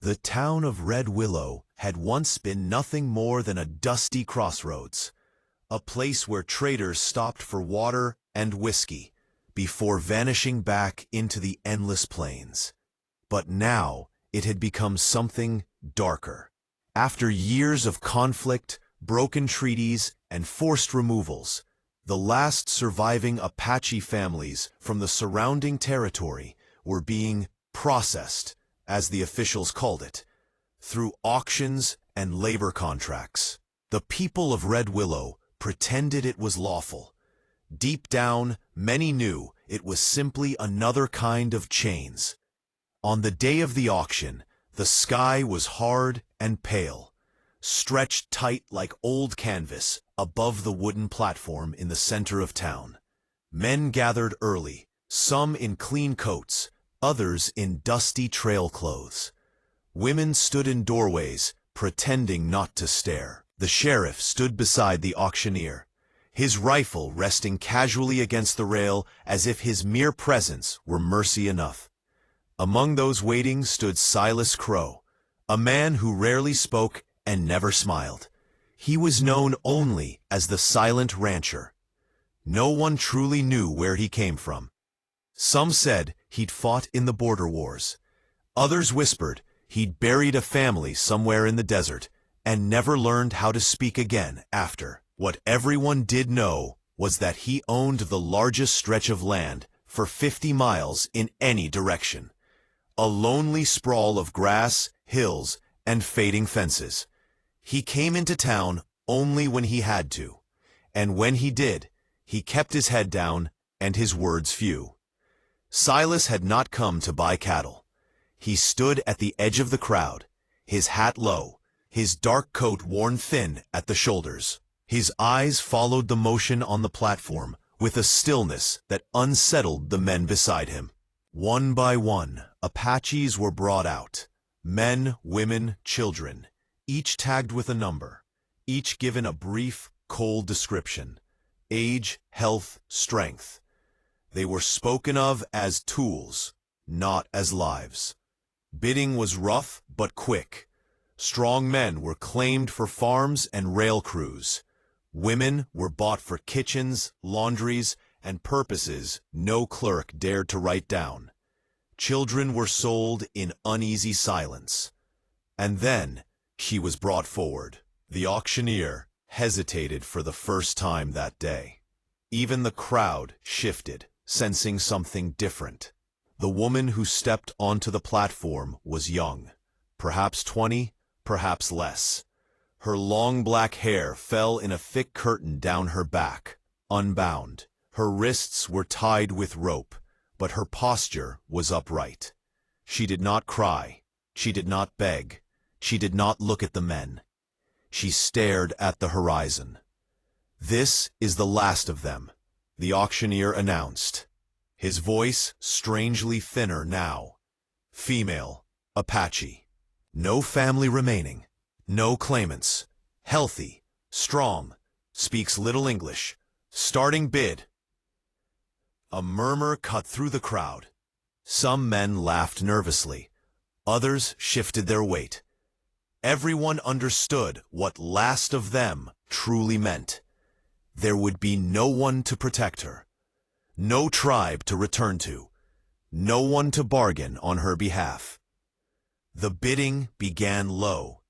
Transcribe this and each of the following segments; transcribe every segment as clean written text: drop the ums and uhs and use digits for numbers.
The town of Red Willow had once been nothing more than a dusty crossroads, a place where traders stopped for water and whiskey before vanishing back into the endless plains. But now it had become something darker. After years of conflict, broken treaties, and forced removals, the last surviving Apache families from the surrounding territory were being processed, as the officials called it, through auctions and labor contracts. The people of Red Willow pretended it was lawful. Deep down, many knew it was simply another kind of chains. On the day of the auction, the sky was hard and pale, stretched tight like old canvas above the wooden platform in the center of town. Men gathered early, some in clean coats, others in dusty trail clothes. Women stood in doorways, pretending not to stare. The sheriff stood beside the auctioneer, his rifle resting casually against the rail as if his mere presence were mercy enough. Among those waiting stood Silas Crow, a man who rarely spoke and never smiled. He was known only as the Silent Rancher. No one truly knew where he came from. Some said he'd fought in the border wars. Others whispered he'd buried a family somewhere in the desert and never learned how to speak again after. What everyone did know was that he owned the largest stretch of land for 50 miles in any direction. A lonely sprawl of grass, hills, and fading fences. He came into town only when he had to, and when he did, he kept his head down and his words few. Silas had not come to buy cattle. He stood at the edge of the crowd, his hat low, his dark coat worn thin at the shoulders. His eyes followed the motion on the platform with a stillness that unsettled the men beside him. One by one, Apaches were brought out. Men, women, children, each tagged with a number, each given a brief, cold description. Age, health, strength. They were spoken of as tools, not as lives. Bidding was rough but quick. Strong men were claimed for farms and rail crews. Women were bought for kitchens, laundries, and purposes no clerk dared to write down. Children were sold in uneasy silence. And then she was brought forward. The auctioneer hesitated for the first time that day. Even the crowd shifted, sensing something different. The woman who stepped onto the platform was young, perhaps 20, perhaps less. Her long black hair fell in a thick curtain down her back, unbound. Her wrists were tied with rope, but her posture was upright. She did not cry. She did not beg. She did not look at the men. She stared at the horizon. "This is the last of them," the auctioneer announced, his voice strangely thinner now. "Female, Apache. No family remaining. No claimants. Healthy, strong, speaks little English. Starting bid." A murmur cut through the crowd. Some men laughed nervously. Others shifted their weight. Everyone understood what last of them truly meant. There would be no one to protect her. No tribe to return to. No one to bargain on her behalf. The bidding began low.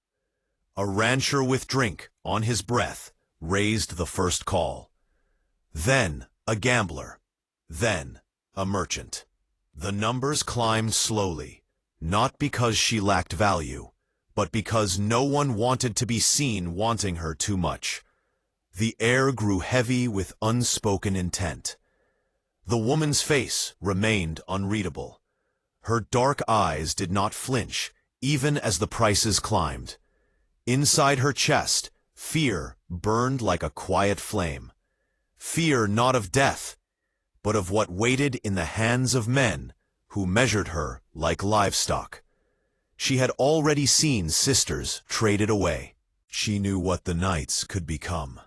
A rancher with drink on his breath raised the first call. Then a gambler. Then a merchant. The numbers climbed slowly, not because she lacked value, but because no one wanted to be seen wanting her too much. The air grew heavy with unspoken intent. The woman's face remained unreadable. Her dark eyes did not flinch, even as the prices climbed. Inside her chest, fear burned like a quiet flame. Fear not of death, but of what waited in the hands of men who measured her like livestock. She had already seen sisters traded away. She knew what the nights could become.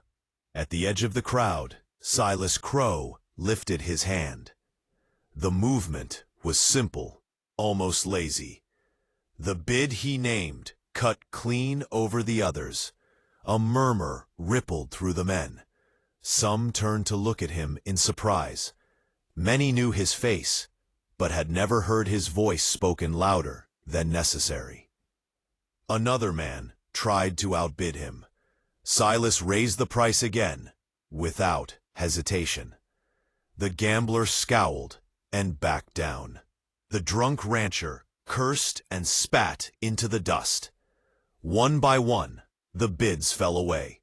At the edge of the crowd, Silas Crow lifted his hand. The movement was simple, almost lazy. The bid he named cut clean over the others. A murmur rippled through the men. Some turned to look at him in surprise. Many knew his face, but had never heard his voice spoken louder than necessary. Another man tried to outbid him. Silas raised the price again, without hesitation. The gambler scowled and backed down. The drunk rancher cursed and spat into the dust. One by one, the bids fell away.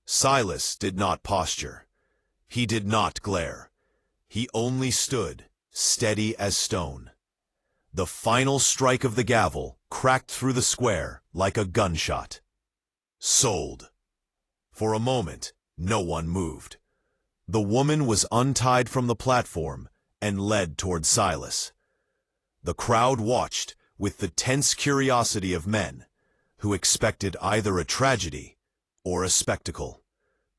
Silas did not posture. He did not glare. He only stood, steady as stone. The final strike of the gavel cracked through the square like a gunshot. Sold. For a moment, no one moved. The woman was untied from the platform and led toward Silas. The crowd watched with the tense curiosity of men who expected either a tragedy or a spectacle.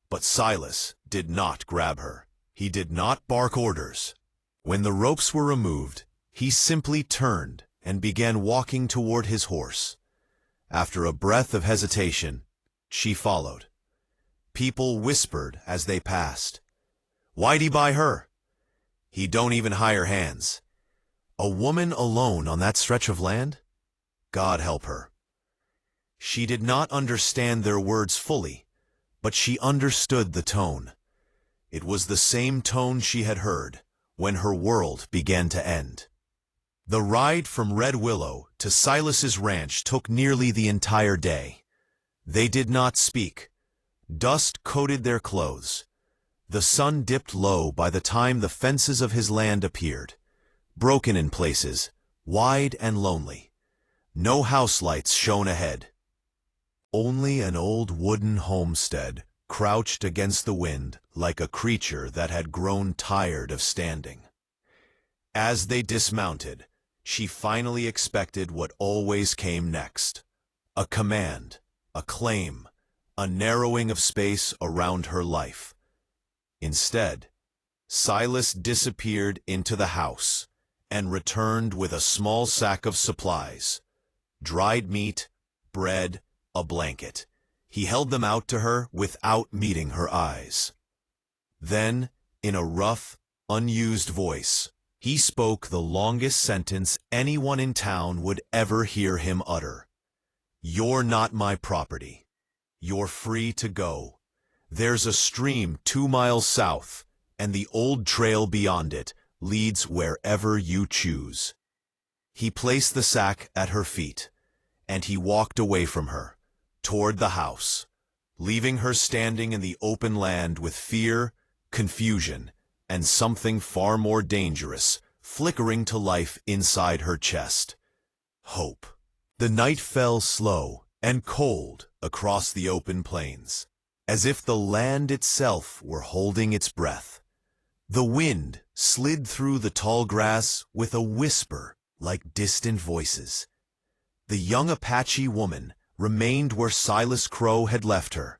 But Silas did not grab her. He did not bark orders. When the ropes were removed, he simply turned and began walking toward his horse. After a breath of hesitation, she followed. People whispered as they passed. "Why'd he buy her? He don't even hire hands. A woman alone on that stretch of land? God help her." She did not understand their words fully, but she understood the tone. It was the same tone she had heard when her world began to end. The ride from Red Willow to Silas's ranch took nearly the entire day. They did not speak. Dust coated their clothes. The sun dipped low by the time the fences of his land appeared, broken in places, wide and lonely. No house lights shone ahead. Only an old wooden homestead crouched against the wind like a creature that had grown tired of standing. As they dismounted, she finally expected what always came next. A command, a claim, a narrowing of space around her life. Instead, Silas disappeared into the house and returned with a small sack of supplies. Dried meat, bread, a blanket. He held them out to her without meeting her eyes. Then, in a rough, unused voice, he spoke the longest sentence anyone in town would ever hear him utter. "You're not my property. You're free to go. There's a stream 2 miles south, and the old trail beyond it leads wherever you choose." He placed the sack at her feet, and he walked away from her, toward the house, leaving her standing in the open land with fear, confusion, and something far more dangerous flickering to life inside her chest. Hope. The night fell slow and cold across the open plains, as if the land itself were holding its breath. The wind slid through the tall grass with a whisper like distant voices. The young Apache woman remained where Silas Crow had left her,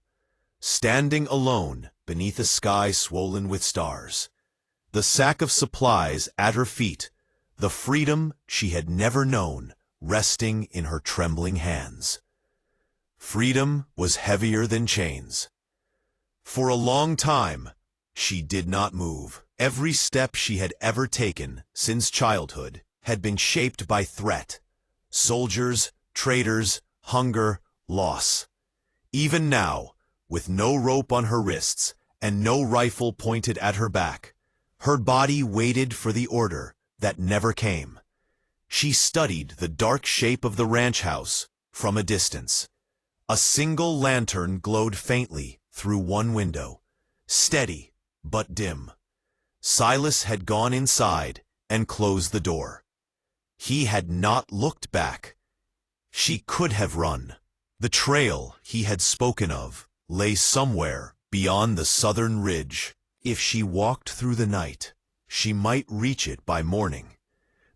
standing alone beneath a sky swollen with stars. The sack of supplies at her feet, the freedom she had never known resting in her trembling hands. Freedom was heavier than chains. For a long time, she did not move. Every step she had ever taken since childhood had been shaped by threat. Soldiers, traitors, hunger, loss. Even now, with no rope on her wrists and no rifle pointed at her back, her body waited for the order that never came. She studied the dark shape of the ranch house from a distance. A single lantern glowed faintly through one window, steady but dim. Silas had gone inside and closed the door. He had not looked back. She could have run. The trail he had spoken of lay somewhere beyond the southern ridge. If she walked through the night, she might reach it by morning.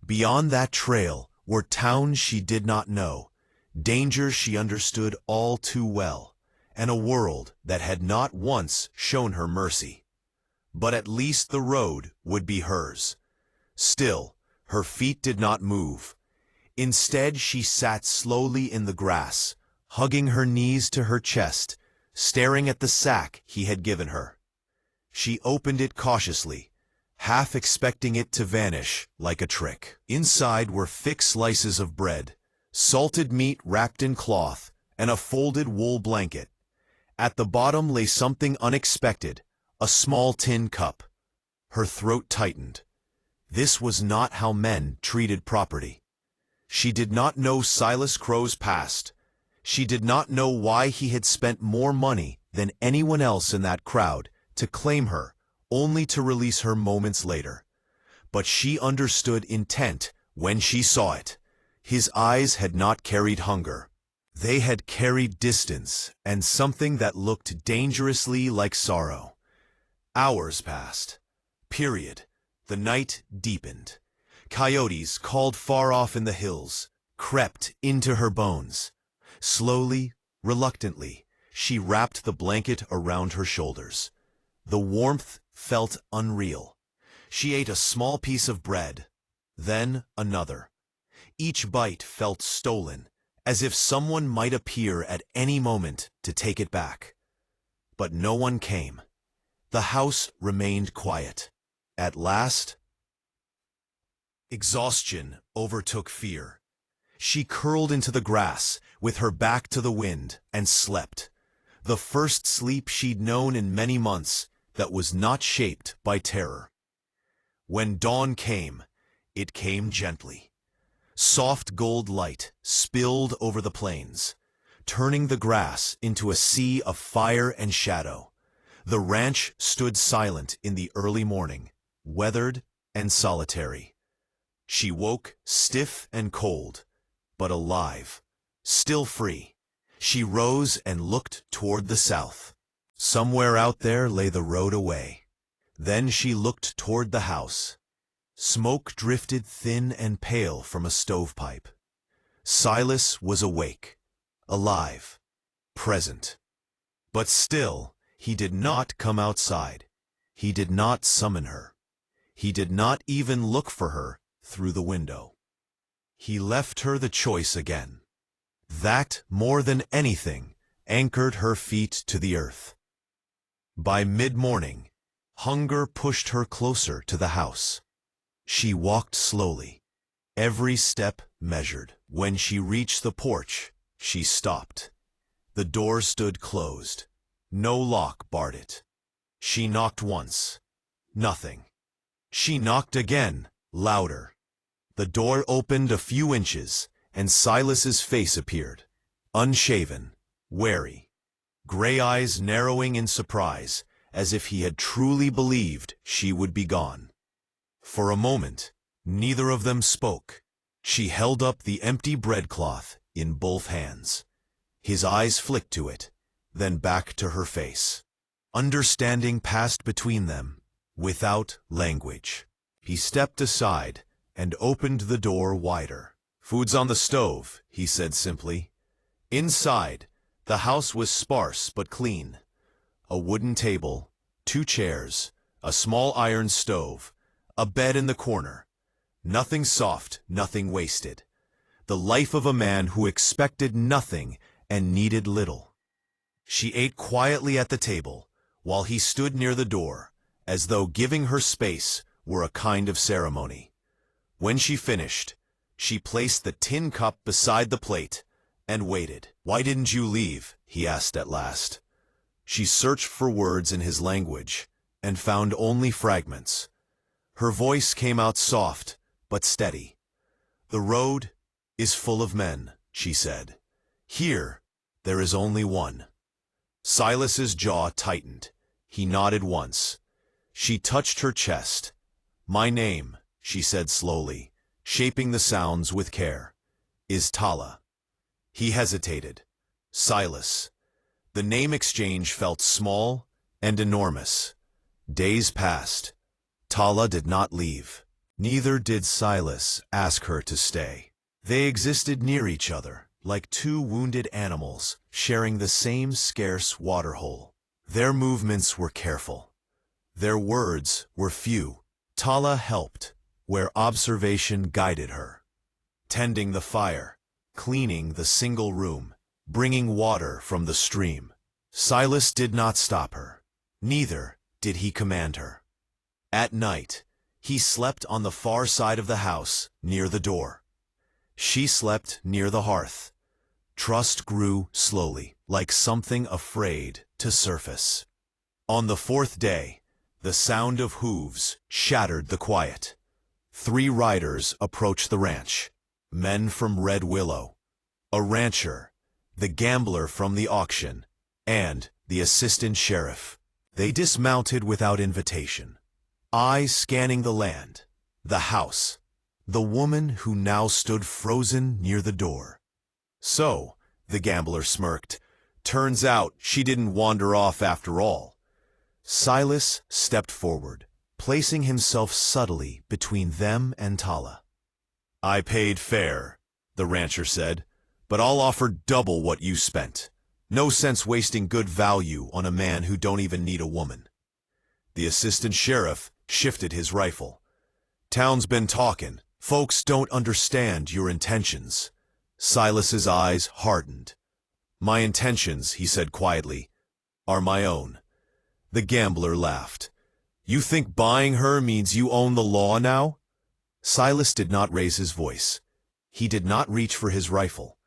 Beyond that trail were towns she did not know, dangers she understood all too well, and a world that had not once shown her mercy. But at least the road would be hers. Still, her feet did not move. Instead, she sat slowly in the grass, hugging her knees to her chest, staring at the sack he had given her. She opened it cautiously, half expecting it to vanish like a trick. Inside were thick slices of bread, salted meat wrapped in cloth, and a folded wool blanket. At the bottom lay something unexpected, a small tin cup. Her throat tightened. This was not how men treated property. She did not know Silas Crow's past. She did not know why he had spent more money than anyone else in that crowd to claim her, only to release her moments later. But she understood intent when she saw it. His eyes had not carried hunger. They had carried distance and something that looked dangerously like sorrow. Hours passed. Period. The night deepened. Coyotes called far off in the hills, crept into her bones. Slowly, reluctantly, she wrapped the blanket around her shoulders. The warmth felt unreal. She ate a small piece of bread, then another. Each bite felt stolen, as if someone might appear at any moment to take it back. But no one came. The house remained quiet. At last, exhaustion overtook fear. She curled into the grass, with her back to the wind, and slept. The first sleep she'd known in many months that was not shaped by terror. When dawn came, it came gently. Soft gold light spilled over the plains, turning the grass into a sea of fire and shadow. The ranch stood silent in the early morning, weathered and solitary. She woke stiff and cold, but alive, still free. She rose and looked toward the south. Somewhere out there lay the road away. Then she looked toward the house. Smoke drifted thin and pale from a stovepipe. Silas was awake, alive, present. But still, he did not come outside. He did not summon her. He did not even look for her through the window. He left her the choice again. That, more than anything, anchored her feet to the earth. By mid-morning, hunger pushed her closer to the house. She walked slowly, every step measured. When she reached the porch, she stopped. The door stood closed. No lock barred it. She knocked once. Nothing. She knocked again, louder. The door opened a few inches, and Silas's face appeared, unshaven, wary, gray eyes narrowing in surprise, as if he had truly believed she would be gone. For a moment, neither of them spoke. She held up the empty breadcloth in both hands. His eyes flicked to it, then back to her face. Understanding passed between them, without language. He stepped aside and opened the door wider. "Food's on the stove," he said simply. Inside, the house was sparse but clean. A wooden table, 2 chairs, a small iron stove, a bed in the corner. Nothing soft, nothing wasted. The life of a man who expected nothing and needed little. She ate quietly at the table, while he stood near the door, as though giving her space were a kind of ceremony. When she finished, she placed the tin cup beside the plate and waited. "Why didn't you leave?" he asked at last. She searched for words in his language and found only fragments. Her voice came out soft but steady. "The road is full of men," she said. "Here, there is only one." Silas's jaw tightened. He nodded once. She touched her chest. "My name," she said slowly, shaping the sounds with care, "is Tala." He hesitated. Silas. The name exchange felt small and enormous. Days passed. Tala did not leave. Neither did Silas ask her to stay. They existed near each other, like 2 wounded animals, sharing the same scarce waterhole. Their movements were careful. Their words were few. Tala helped, where observation guided her. tending the fire, cleaning the single room, bringing water from the stream. Silas did not stop her. Neither did he command her. At night, he slept on the far side of the house, near the door. She slept near the hearth. Trust grew slowly, like something afraid to surface. On the fourth day, the sound of hooves shattered the quiet. 3 riders approached the ranch, men from Red Willow, a rancher, the gambler from the auction, and the assistant sheriff. They dismounted without invitation, eyes scanning the land, the house, the woman who now stood frozen near the door. So, the gambler smirked, turns out she didn't wander off after all. Silas stepped forward, placing himself subtly between them and Tala. I paid fair, the rancher said, but I'll offer double what you spent. No sense wasting good value on a man who don't even need a woman. The assistant sheriff shifted his rifle. Town's been talking. Folks don't understand your intentions. Silas's eyes hardened. My intentions, he said quietly, are my own. The gambler laughed. You think buying her means you own the law now? Silas did not raise his voice. He did not reach for his rifle.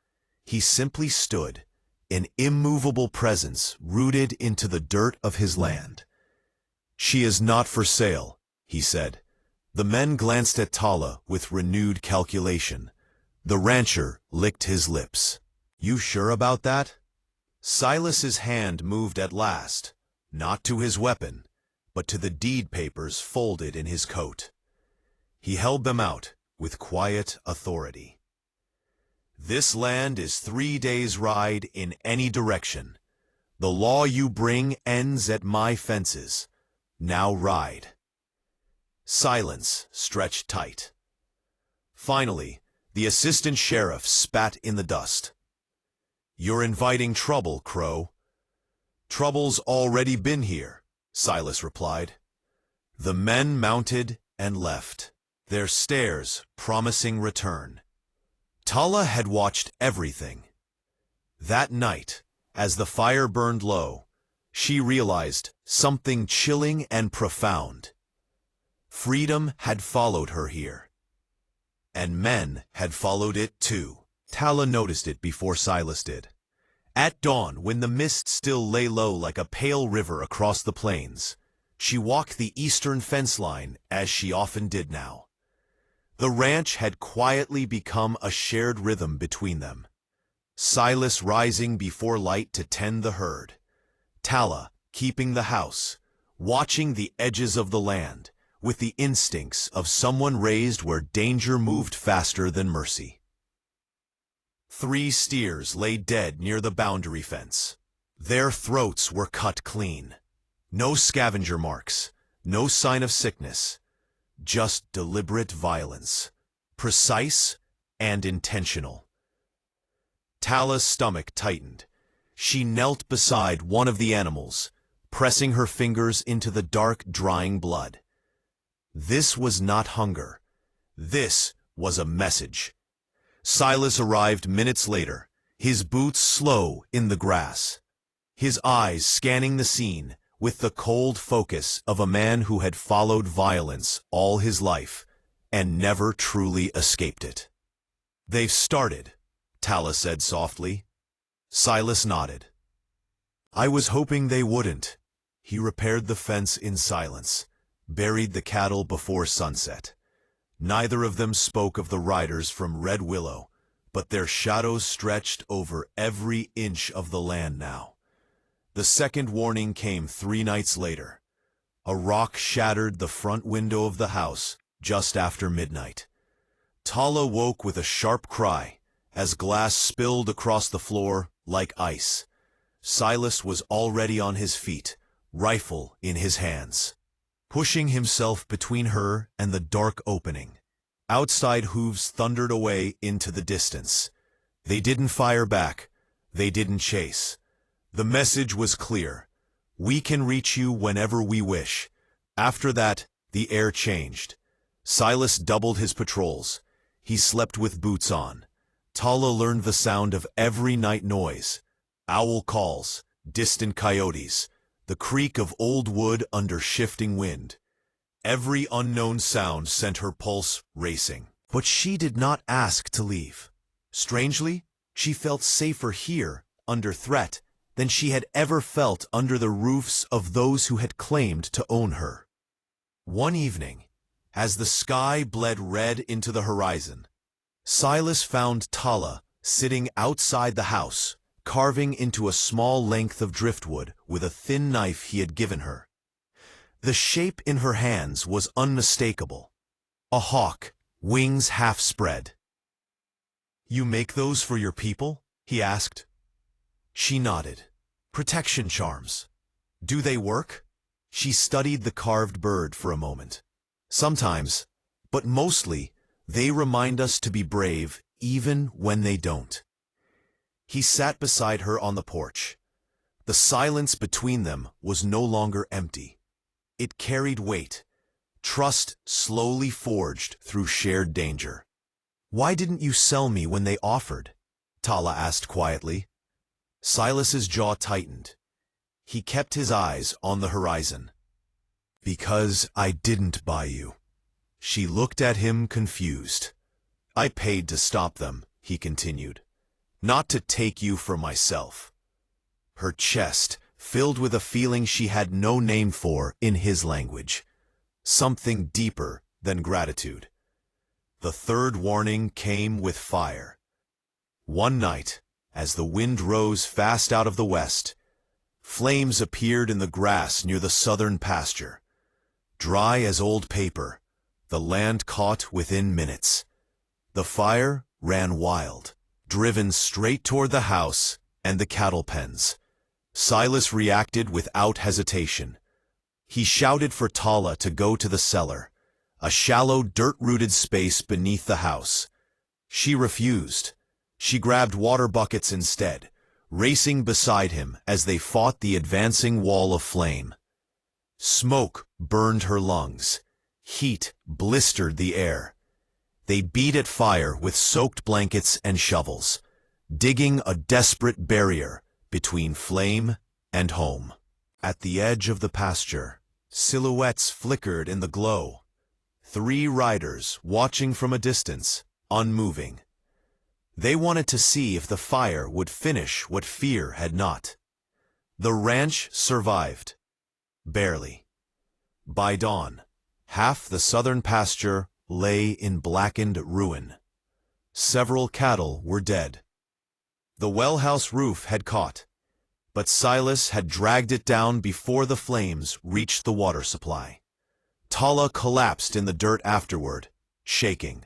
He simply stood, an immovable presence rooted into the dirt of his land. She is not for sale, he said. The men glanced at Tala with renewed calculation. The rancher licked his lips. You sure about that? Silas's hand moved at last, not to his weapon, but to the deed papers folded in his coat. He held them out with quiet authority. This land is 3 days' ride in any direction. The law you bring ends at my fences. Now ride. Silence stretched tight. Finally, the assistant sheriff spat in the dust. You're inviting trouble, Crow. Trouble's already been here, Silas replied. The men mounted and left, their stares promising return. Tala had watched everything. That night, as the fire burned low, she realized something chilling and profound. Freedom had followed her here. And men had followed it too. Tala noticed it before Silas did. At dawn, when the mist still lay low like a pale river across the plains, she walked the eastern fence line as she often did now. The ranch had quietly become a shared rhythm between them. Silas rising before light to tend the herd. Tala keeping the house, watching the edges of the land, with the instincts of someone raised where danger moved faster than mercy. 3 steers lay dead near the boundary fence. Their throats were cut clean. No scavenger marks, no sign of sickness, just deliberate violence, precise and intentional. Tala's stomach tightened. She knelt beside one of the animals, pressing her fingers into the dark, drying blood. This was not hunger. This was a message. Silas arrived minutes later, his boots slow in the grass, his eyes scanning the scene with the cold focus of a man who had followed violence all his life and never truly escaped it. They've started, Tala said softly. Silas nodded. I was hoping they wouldn't. He repaired the fence in silence, buried the cattle before sunset. Neither of them spoke of the riders from Red Willow, but their shadows stretched over every inch of the land now. The second warning came 3 nights later. A rock shattered the front window of the house just after midnight. Tala woke with a sharp cry as glass spilled across the floor like ice. Silas was already on his feet, rifle in his hands, pushing himself between her and the dark opening. Outside hooves thundered away into the distance. They didn't fire back. They didn't chase. The message was clear. We can reach you whenever we wish. After that, the air changed. Silas doubled his patrols. He slept with boots on. Tala learned the sound of every night noise. Owl calls, distant coyotes, the creak of old wood under shifting wind. Every unknown sound sent her pulse racing. But she did not ask to leave. Strangely, she felt safer here, under threat, than she had ever felt under the roofs of those who had claimed to own her. One evening, as the sky bled red into the horizon, Silas found Tala sitting outside the house, carving into a small length of driftwood with a thin knife he had given her. The shape in her hands was unmistakable. A hawk, wings half spread. "You make those for your people?" he asked. She nodded. "Protection charms. Do they work?" She studied the carved bird for a moment. "Sometimes, but mostly, they remind us to be brave even when they don't." He sat beside her on the porch. The silence between them was no longer empty. It carried weight, trust slowly forged through shared danger. "Why didn't you sell me when they offered?" Tala asked quietly. Silas's jaw tightened. He kept his eyes on the horizon. "Because I didn't buy you." She looked at him confused. "I paid to stop them," he continued, "not to take you for myself." Her chest filled with a feeling she had no name for in his language, something deeper than gratitude. The third warning came with fire. One night, as the wind rose fast out of the west, flames appeared in the grass near the southern pasture. Dry as old paper, the land caught within minutes. The fire ran wild, driven straight toward the house and the cattle pens. Silas reacted without hesitation. He shouted for Tala to go to the cellar, a shallow, dirt-rooted space beneath the house. She refused. She grabbed water buckets instead, racing beside him as they fought the advancing wall of flame. Smoke burned her lungs. Heat blistered the air. They beat at fire with soaked blankets and shovels, digging a desperate barrier between flame and home. At the edge of the pasture, silhouettes flickered in the glow. 3 riders watching from a distance, unmoving. They wanted to see if the fire would finish what fear had not. The ranch survived. Barely. By dawn, half the southern pasture lay in blackened ruin. Several cattle were dead. The wellhouse roof had caught, but Silas had dragged it down before the flames reached the water supply. Tala collapsed in the dirt afterward, shaking.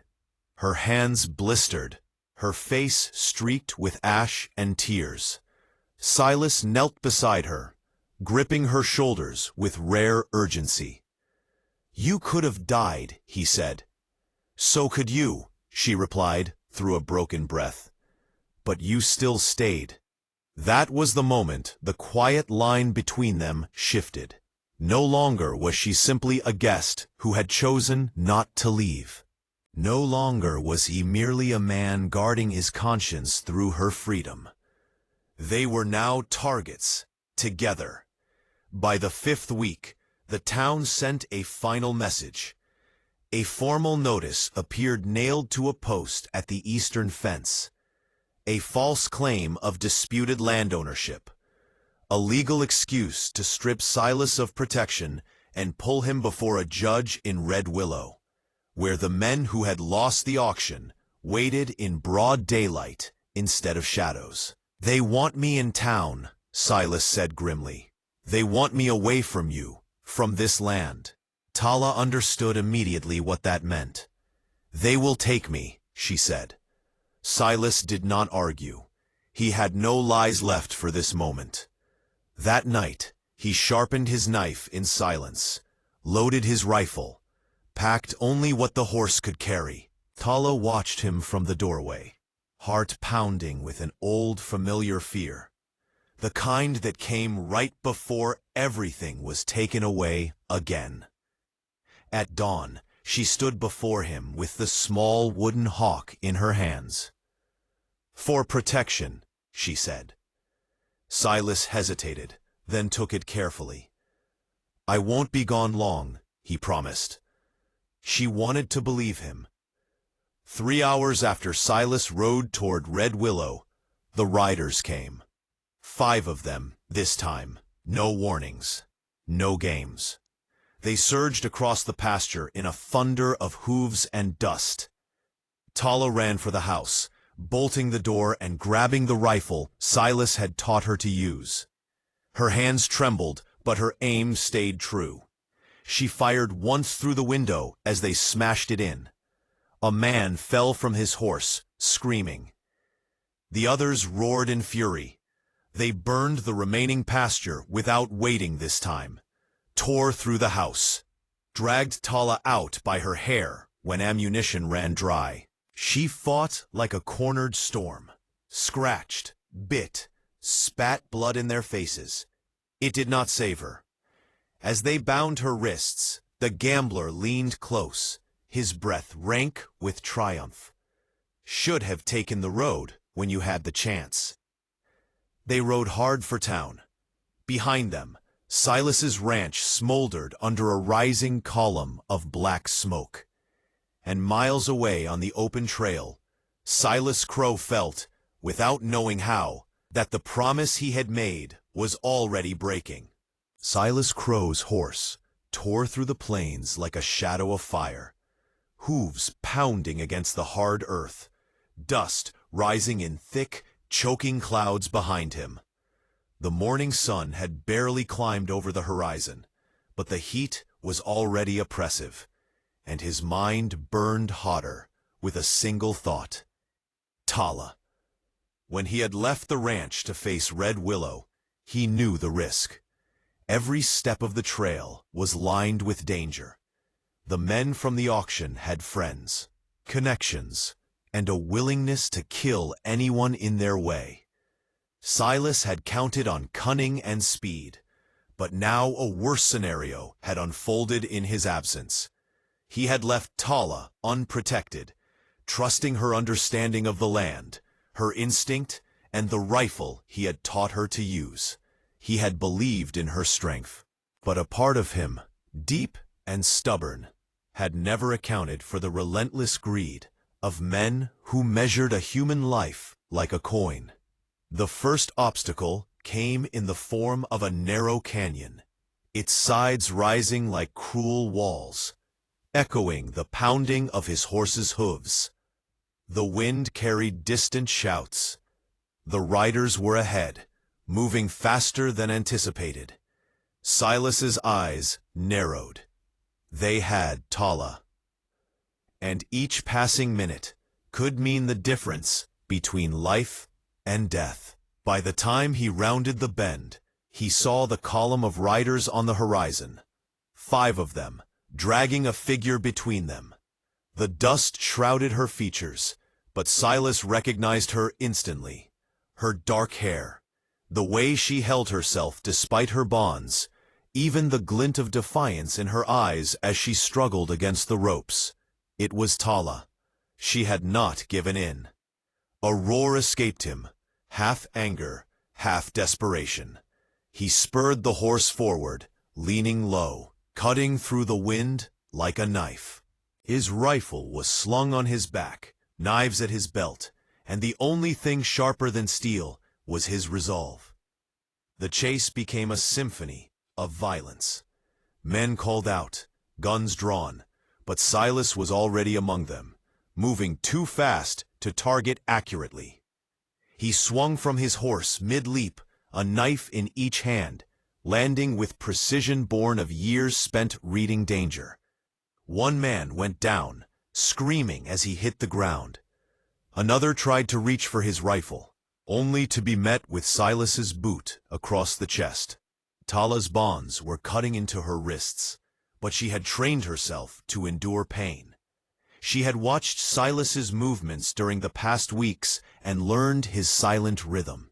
Her hands blistered, her face streaked with ash and tears. Silas knelt beside her, gripping her shoulders with rare urgency. "You could have died," he said. "So could you," she replied through a broken breath. "But you still stayed." That was the moment the quiet line between them shifted. No longer was she simply a guest who had chosen not to leave. No longer was he merely a man guarding his conscience through her freedom. They were now targets, together. By the 5th week, the town sent a final message. A formal notice appeared nailed to a post at the eastern fence. A false claim of disputed land ownership. A legal excuse to strip Silas of protection and pull him before a judge in Red Willow, where the men who had lost the auction waited in broad daylight instead of shadows. "They want me in town," Silas said grimly. "They want me away from you, from this land." Tala understood immediately what that meant. "They will take me," she said. Silas did not argue. He had no lies left for this moment. That night, he sharpened his knife in silence, loaded his rifle, packed only what the horse could carry. Tala watched him from the doorway, heart pounding with an old familiar fear, the kind that came right before everything was taken away again. At dawn, She stood before him with the small wooden hawk in her hands. "For protection," she said. Silas hesitated, then took it carefully. "I won't be gone long," he promised. She wanted to believe him. 3 hours after Silas rode toward Red Willow, the riders came. 5 of them, this time. No warnings. No games. They surged across the pasture in a thunder of hooves and dust. Tala ran for the house, bolting the door and grabbing the rifle Silas had taught her to use. Her hands trembled, but her aim stayed true. She fired once through the window as they smashed it in. A man fell from his horse, screaming. The others roared in fury. They burned the remaining pasture without waiting this time, tore through the house, dragged Tala out by her hair when ammunition ran dry. She fought like a cornered storm, scratched, bit, spat blood in their faces. It did not save her. As they bound her wrists, the gambler leaned close, his breath rank with triumph. "Should have taken the road when you had the chance." They rode hard for town. Behind them, Silas's ranch smoldered under a rising column of black smoke. And miles away on the open trail, Silas Crow felt, without knowing how, that the promise he had made was already breaking. Silas Crow's horse tore through the plains like a shadow of fire, hooves pounding against the hard earth, dust rising in thick, choking clouds behind him. The morning sun had barely climbed over the horizon, but the heat was already oppressive, and his mind burned hotter with a single thought: Tala. When he had left the ranch to face Red Willow, he knew the risk. Every step of the trail was lined with danger. The men from the auction had friends, connections, and a willingness to kill anyone in their way. Silas had counted on cunning and speed, but now a worse scenario had unfolded in his absence. He had left Tala unprotected, trusting her understanding of the land, her instinct, and the rifle he had taught her to use. He had believed in her strength, but a part of him, deep and stubborn, had never accounted for the relentless greed of men who measured a human life like a coin. The first obstacle came in the form of a narrow canyon, its sides rising like cruel walls, echoing the pounding of his horse's hooves. The wind carried distant shouts. The riders were ahead, moving faster than anticipated. Silas's eyes narrowed. They had Tala. And each passing minute could mean the difference between life and death. By the time he rounded the bend, he saw the column of riders on the horizon, 5 of them, dragging a figure between them. The dust shrouded her features, but Silas recognized her instantly. Her dark hair, the way she held herself despite her bonds, even the glint of defiance in her eyes as she struggled against the ropes. It was Tala. She had not given in. A roar escaped him, half anger, half desperation. He spurred the horse forward, leaning low, cutting through the wind like a knife. His rifle was slung on his back, knives at his belt, and the only thing sharper than steel was his resolve. The chase became a symphony of violence. Men called out, guns drawn, but Silas was already among them, moving too fast to target accurately. He swung from his horse mid-leap, a knife in each hand, landing with precision born of years spent reading danger. One man went down, screaming as he hit the ground. Another tried to reach for his rifle, only to be met with Silas's boot across the chest. Tala's bonds were cutting into her wrists, but she had trained herself to endure pain. She had watched Silas's movements during the past weeks and learned his silent rhythm.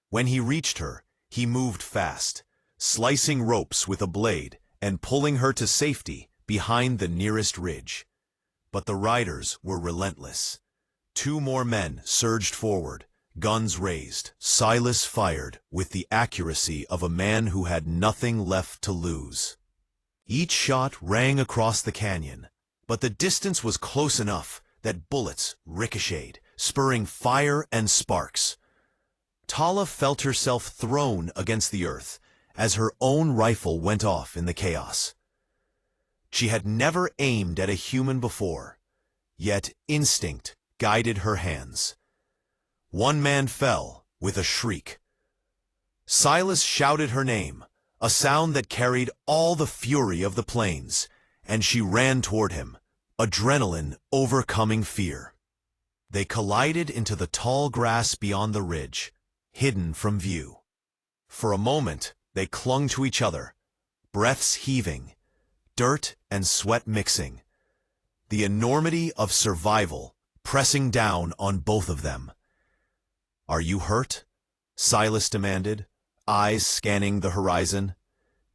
When he reached her, he moved fast, slicing ropes with a blade and pulling her to safety behind the nearest ridge. But the riders were relentless. 2 more men surged forward, guns raised. Silas fired with the accuracy of a man who had nothing left to lose. Each shot rang across the canyon, but the distance was close enough that bullets ricocheted, spurring fire and sparks. Tala felt herself thrown against the earth as her own rifle went off in the chaos. She had never aimed at a human before, yet instinct guided her hands. One man fell with a shriek. Silas shouted her name, a sound that carried all the fury of the plains, and she ran toward him, adrenaline overcoming fear. They collided into the tall grass beyond the ridge, hidden from view. For a moment, they clung to each other, breaths heaving, dirt and sweat mixing, the enormity of survival pressing down on both of them. "Are you hurt?" Silas demanded, eyes scanning the horizon.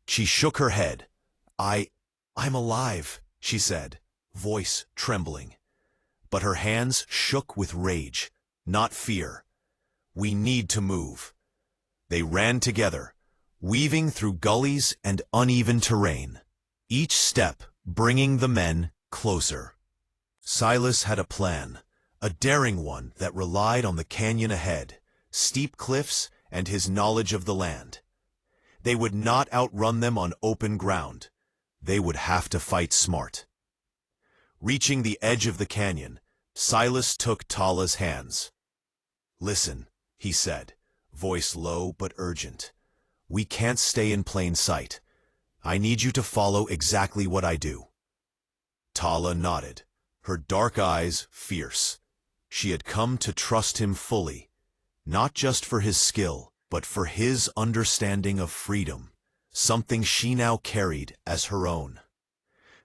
She shook her head. I'm alive," she said, voice trembling. But her hands shook with rage, not fear. "We need to move." They ran together, weaving through gullies and uneven terrain, each step bringing the men closer. Silas had a plan, a daring one that relied on the canyon ahead, steep cliffs, and his knowledge of the land. They would not outrun them on open ground. They would have to fight smart. Reaching the edge of the canyon, Silas took Tala's hands. "Listen," he said, voice low but urgent. "We can't stay in plain sight. I need you to follow exactly what I do." Tala nodded, her dark eyes fierce. She had come to trust him fully, not just for his skill, but for his understanding of freedom, something she now carried as her own.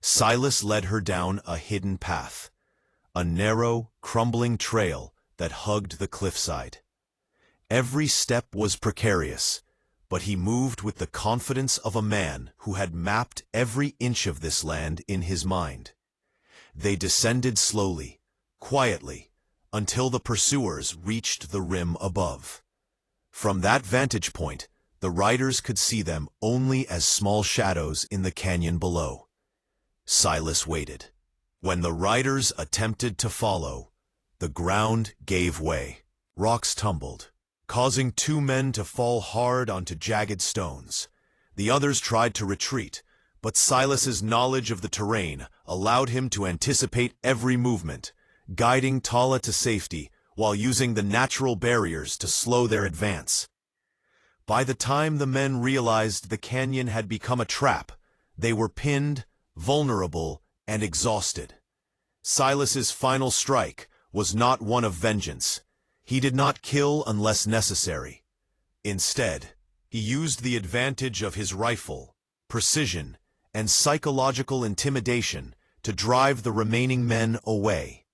Silas led her down a hidden path, a narrow, crumbling trail that hugged the cliffside. Every step was precarious, but he moved with the confidence of a man who had mapped every inch of this land in his mind. They descended slowly, quietly, until the pursuers reached the rim above. From that vantage point, the riders could see them only as small shadows in the canyon below. Silas waited. When the riders attempted to follow, the ground gave way. Rocks tumbled, causing 2 men to fall hard onto jagged stones. The others tried to retreat, but Silas's knowledge of the terrain allowed him to anticipate every movement, guiding Tala to safety while using the natural barriers to slow their advance. By the time the men realized the canyon had become a trap, they were pinned, vulnerable, and exhausted. Silas's final strike was not one of vengeance. He did not kill unless necessary. Instead, he used the advantage of his rifle, precision, and psychological intimidation to drive the remaining men away.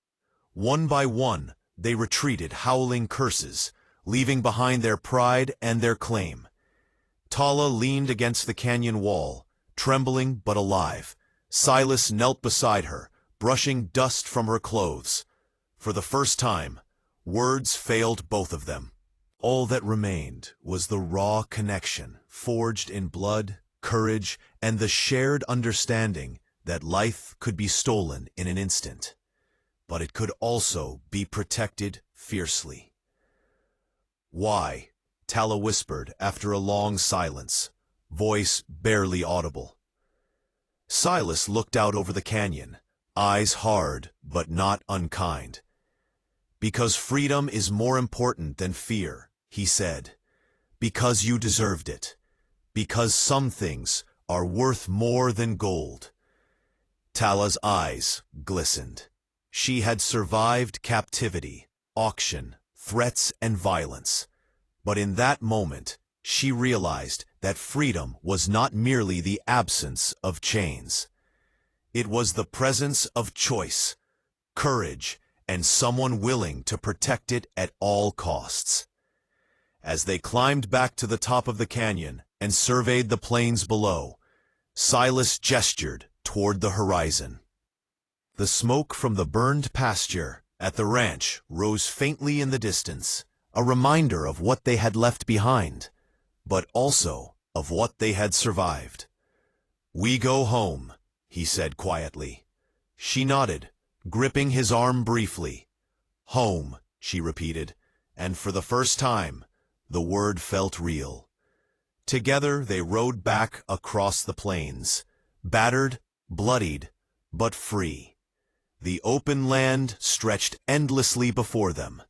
One by one, they retreated, howling curses, leaving behind their pride and their claim. Tala leaned against the canyon wall, trembling but alive. Silas knelt beside her, brushing dust from her clothes. For the first time, words failed both of them. All that remained was the raw connection, forged in blood, courage, and the shared understanding that life could be stolen in an instant, but it could also be protected fiercely. "Why?" Tala whispered after a long silence, voice barely audible. Silas looked out over the canyon, eyes hard but not unkind. "Because freedom is more important than fear," he said. "Because you deserved it. Because some things are worth more than gold." Tala's eyes glistened. She had survived captivity, auction, threats, and violence. But in that moment, she realized that freedom was not merely the absence of chains. It was the presence of choice, courage, and someone willing to protect it at all costs. As they climbed back to the top of the canyon and surveyed the plains below, Silas gestured toward the horizon. The smoke from the burned pasture at the ranch rose faintly in the distance, a reminder of what they had left behind, but also of what they had survived. "We go home," he said quietly. She nodded, gripping his arm briefly. "Home," she repeated, and for the first time, the word felt real. Together they rode back across the plains, battered, bloodied, but free. The open land stretched endlessly before them,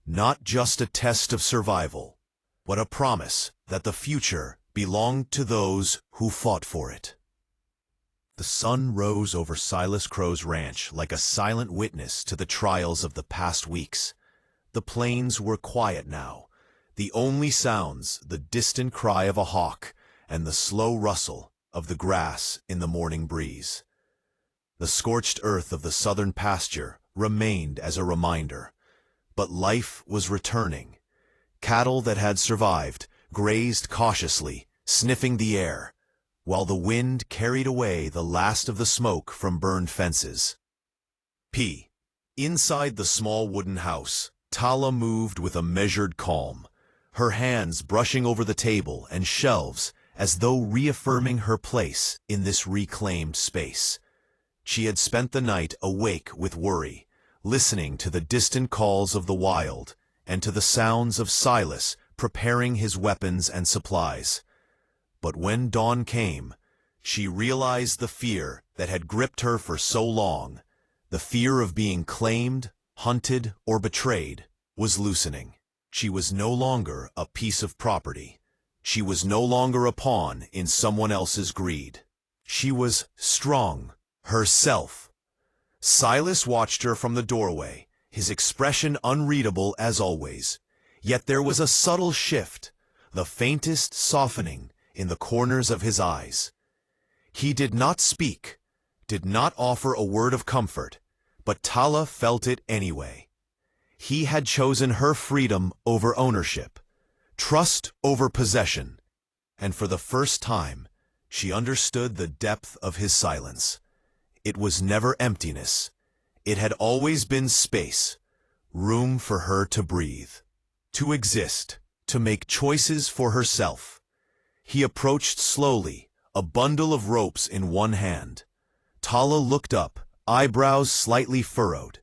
not just a test of survival, but a promise that the future belonged to those who fought for it. The sun rose over Silas Crow's ranch like a silent witness to the trials of the past weeks. The plains were quiet now, the only sounds the distant cry of a hawk and the slow rustle of the grass in the morning breeze. The scorched earth of the southern pasture remained as a reminder, but life was returning. Cattle that had survived grazed cautiously, sniffing the air, while the wind carried away the last of the smoke from burned fences. Inside the small wooden house, Tala moved with a measured calm, her hands brushing over the table and shelves as though reaffirming her place in this reclaimed space. She had spent the night awake with worry, listening to the distant calls of the wild and to the sounds of Silas preparing his weapons and supplies. But when dawn came, she realized the fear that had gripped her for so long, the fear of being claimed, hunted, or betrayed, was loosening. She was no longer a piece of property. She was no longer a pawn in someone else's greed. She was strong, herself. Silas watched her from the doorway, his expression unreadable as always. Yet there was a subtle shift, the faintest softening in the corners of his eyes. He did not speak, did not offer a word of comfort, but Tala felt it anyway. He had chosen her freedom over ownership, trust over possession, and for the first time, she understood the depth of his silence. It was never emptiness. It had always been space, room for her to breathe, to exist, to make choices for herself. He approached slowly, a bundle of ropes in one hand. Tala looked up, eyebrows slightly furrowed.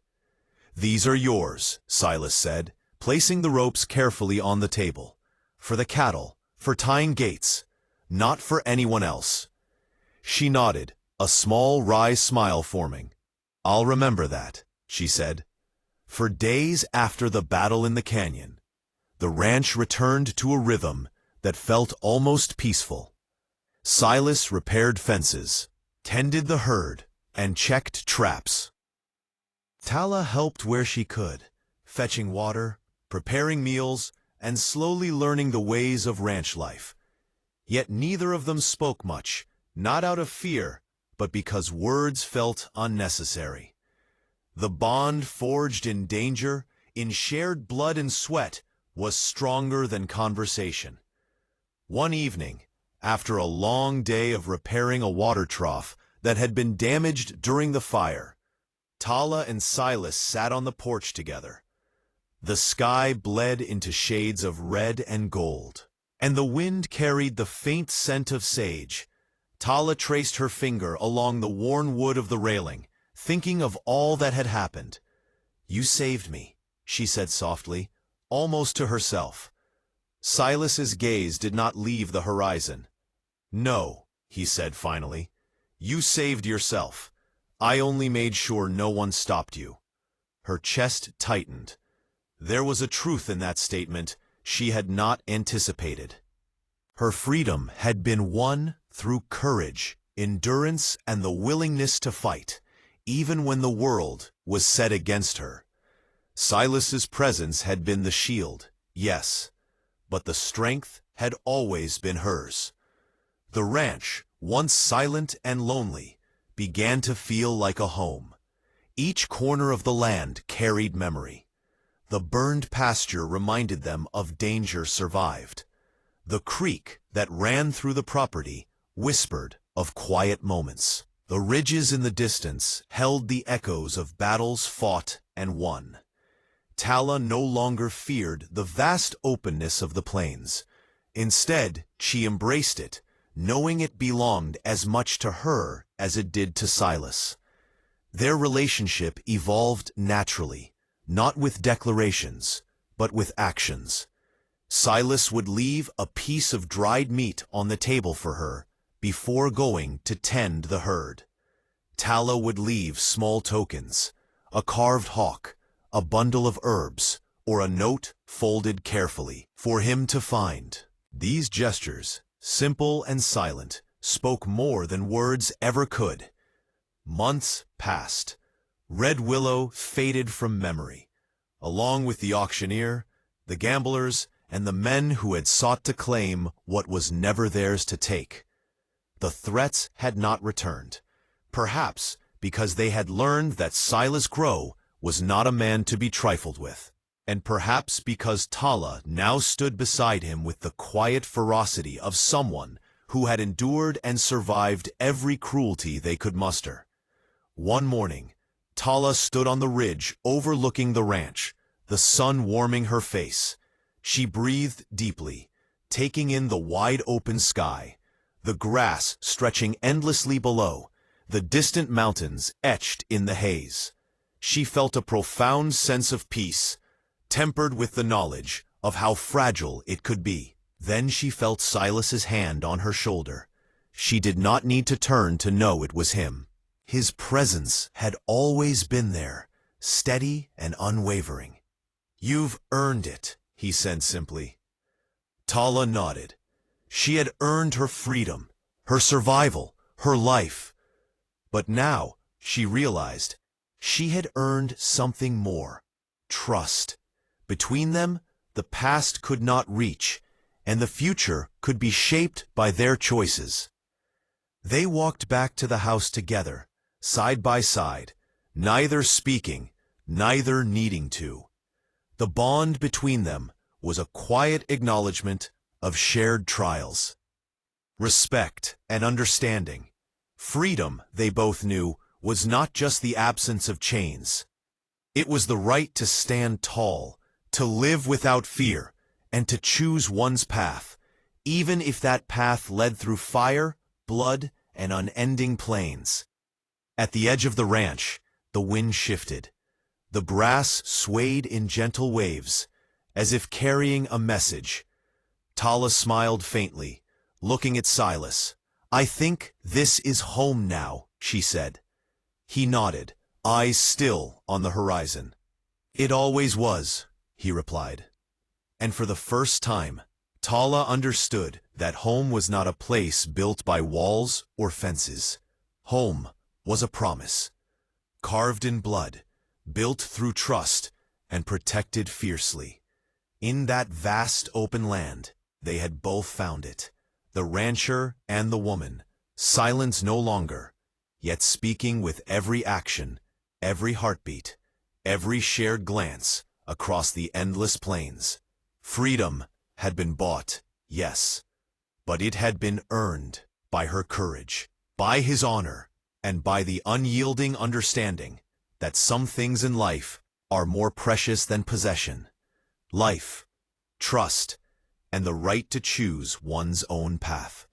"These are yours," Silas said, placing the ropes carefully on the table. "For the cattle, for tying gates, not for anyone else." She nodded, a small wry smile forming. "I'll remember that," she said. For days after the battle in the canyon, the ranch returned to a rhythm that felt almost peaceful. Silas repaired fences, tended the herd, and checked traps. Tala helped where she could, fetching water, preparing meals, and slowly learning the ways of ranch life. Yet neither of them spoke much, not out of fear, but because words felt unnecessary. The bond forged in danger, in shared blood and sweat, was stronger than conversation. One evening, after a long day of repairing a water trough that had been damaged during the fire, Tala and Silas sat on the porch together. The sky bled into shades of red and gold, and the wind carried the faint scent of sage. Tala traced her finger along the worn wood of the railing, thinking of all that had happened. "You saved me," she said softly, almost to herself. Silas's gaze did not leave the horizon. "No," he said finally. "You saved yourself. I only made sure no one stopped you." Her chest tightened. There was a truth in that statement she had not anticipated. Her freedom had been won through courage, endurance, and the willingness to fight, even when the world was set against her. Silas's presence had been the shield, yes, but the strength had always been hers. The ranch, once silent and lonely, began to feel like a home. Each corner of the land carried memory. The burned pasture reminded them of danger survived. The creek that ran through the property whispered of quiet moments. The ridges in the distance held the echoes of battles fought and won. Tala no longer feared the vast openness of the plains. Instead, she embraced it, knowing it belonged as much to her as it did to Silas. Their relationship evolved naturally, not with declarations, but with actions. Silas would leave a piece of dried meat on the table for her before going to tend the herd. Tala would leave small tokens, a carved hawk, a bundle of herbs, or a note folded carefully for him to find. These gestures, simple and silent, spoke more than words ever could. Months passed. Red Willow faded from memory, along with the auctioneer, the gamblers, and the men who had sought to claim what was never theirs to take. The threats had not returned, perhaps because they had learned that Silas Crow was not a man to be trifled with, and perhaps because Tala now stood beside him with the quiet ferocity of someone who had endured and survived every cruelty they could muster. One morning, Tala stood on the ridge overlooking the ranch, the sun warming her face. She breathed deeply, taking in the wide-open sky, the grass stretching endlessly below, the distant mountains etched in the haze. She felt a profound sense of peace, tempered with the knowledge of how fragile it could be. Then she felt Silas's hand on her shoulder. She did not need to turn to know it was him. His presence had always been there, steady and unwavering. "You've earned it," he said simply. Tala nodded. She had earned her freedom, her survival, her life. But now, she realized, she had earned something more: trust. Between them, the past could not reach, and the future could be shaped by their choices. They walked back to the house together, side by side, neither speaking, neither needing to. The bond between them was a quiet acknowledgement of shared trials. Respect and understanding. Freedom, they both knew, was not just the absence of chains. It was the right to stand tall, to live without fear, and to choose one's path, even if that path led through fire, blood, and unending plains. At the edge of the ranch, the wind shifted. The grass swayed in gentle waves, as if carrying a message. Tala smiled faintly, looking at Silas. "I think this is home now," she said. He nodded, eyes still on the horizon. "It always was," he replied. And for the first time, Tala understood that home was not a place built by walls or fences. Home was a promise, carved in blood, built through trust, and protected fiercely. In that vast open land, they had both found it, the rancher and the woman, silent no longer, yet speaking with every action, every heartbeat, every shared glance across the endless plains. Freedom had been bought, yes, but it had been earned by her courage, by his honor, and by the unyielding understanding that some things in life are more precious than possession: life, trust, and the right to choose one's own path.